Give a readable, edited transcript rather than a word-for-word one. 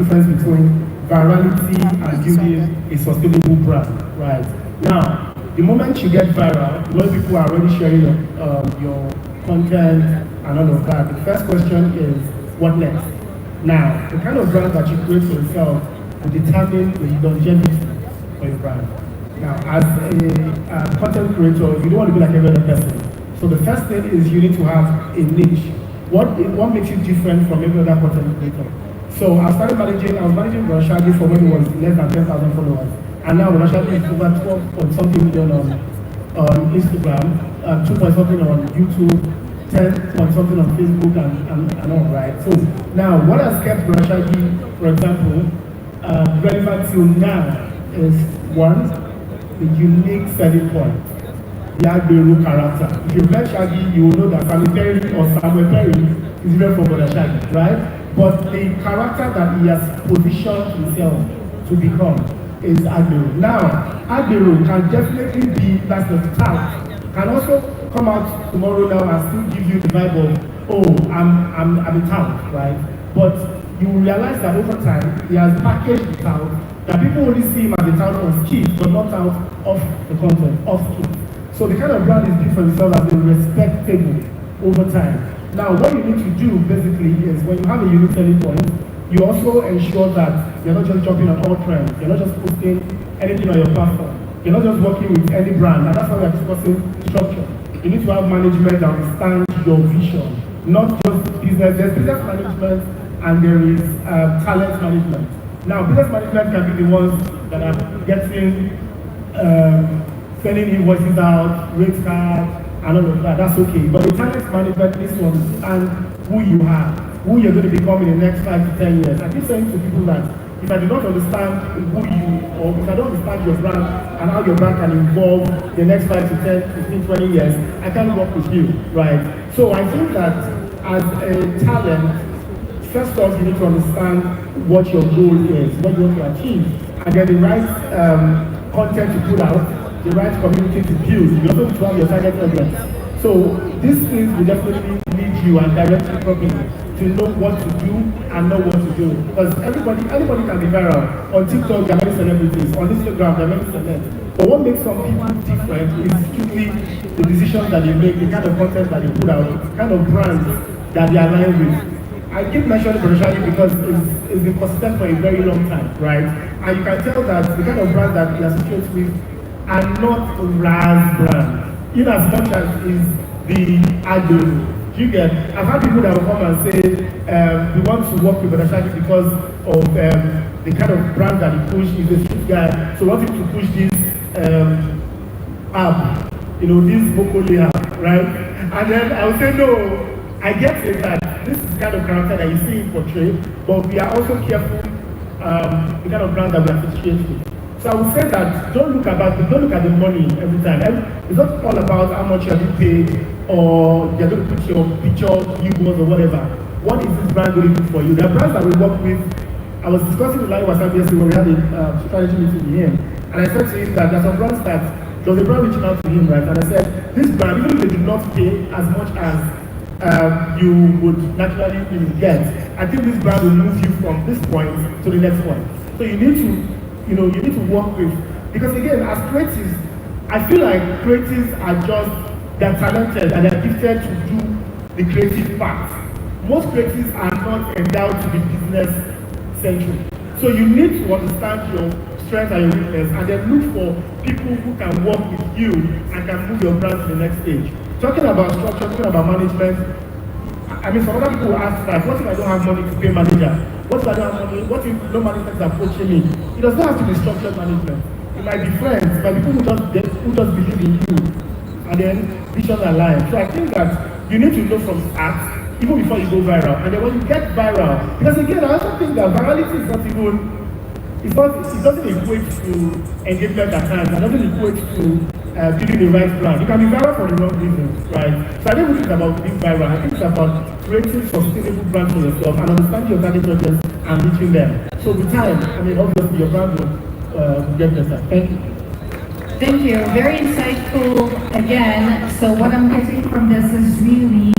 difference between virality and building a sustainable brand, right? Now, the moment you get viral, most people are already sharing your content and all of that. The first question is, what next? Now, the kind of brand that you create for yourself will determine the longevity for your brand. Now, as a content creator, you don't want to be like every other person. So the first thing is you need to have a niche. What makes you different from every other content creator? So I was managing Rashadi for when it was less than 10,000 followers. And now Rashadi is over 12 point something million on Instagram, 2 point something on YouTube, 10 point something on Facebook and all, right? So now what has kept Rashadi, for example, relevant till now is one, the unique selling point. The Agberu character. If you've met Shaggy, you will know that Samuel Perry or Samuel Perry is different from Brother Shaggy, right? But the character that he has positioned himself to become is Agberu. Now, Agberu can definitely be that's the tout. Can also come out tomorrow now and still give you the vibe of, oh, I'm a tout, right? But you will realize that over time he has packaged the tout that people only see him as a tout on skills, but not out of the content, off skills. So the kind of brand is built for itself as a respectable over time. Now, what you need to do basically is when you have a unique selling point, you also ensure that you're not just jumping on all trends. You're not just posting anything on your platform. You're not just working with any brand, and that's why we're discussing structure. You need to have management that understand your vision, not just business. There's business management and there is talent management. Now, business management can be the ones that are getting sending invoices out, rate cards, and all of that. That's okay. But the talent management needs to understand who you are, who you're going to become in the next 5 to 10 years. I keep saying to people that if I do not understand who you, or if I don't understand your brand and how your brand can evolve the next 5 to 10, 15, 20 years, I can't work with you, right? So I think that as a talent, first off, you need to understand what your goal is, what you want to achieve, and then the right content to put out, the right community to build. You also need to have your target audience. So these things will definitely lead you and direct you properly to know what to do and know what to do. Because anybody can be viral. On TikTok, there are many celebrities. On Instagram, there are many celebs. But what makes some people different is strictly the decisions that they make, the kind of content that they put out, the kind of brands that they align with. I keep mentioning Brashadi because it's been consistent for a very long time, right? And you can tell that the kind of brand that he associates with are not Raz brands. In as much as is the Agberu. You get, I've had people that will come and say, we want to work with Brashadi because of the kind of brand that he pushed. He's a street guy, so we want him to push this app, this Mokoli app, right? And then I will say, no, I get it that this is the kind of character that you see him portray, but we are also careful the kind of brand that we associate with. So I would say that don't look at the money every time. It's not all about how much you're being paid or you're going to put your picture, billboards or whatever. What is this brand going to do for you? There are brands that we work with. I was discussing with Larry Wasabi yesterday when we had a strategy meeting with him, and I said to him that there are some brands that there was a brand reaching out to him, right? And I said, this brand, even if they do not pay as much as you would naturally get, I think this brand will move you from this point to the next point. So you need to work with, because again, as creatives, I feel like creatives are they're talented and they're gifted to do the creative part. Most creatives are not endowed to be business centric. So you need to understand your strength and your weakness and then look for people who can work with you and can move your brand to the next stage. Talking about structure, talking about management, I mean, some other people ask that, what if I don't have money to pay manager? What if I don't have money? What if no management is approaching me? It does not have to be structured management. It might be friends, it might be people who just believe in you, and then vision align. So I think that you need to know from start, even before you go viral. And then when you get viral, because again, I also think that virality is not even, it doesn't equate to engagement at times, it doesn't equate to building the right plan. You can be viral for the wrong reasons, right? So I don't think it's about being viral. I think it's about creating sustainable brands for yourself and understanding your target audience and reaching them. So with time, I mean, obviously your brand will get better. Thank you. Thank you. Very insightful again. So what I'm getting from this is really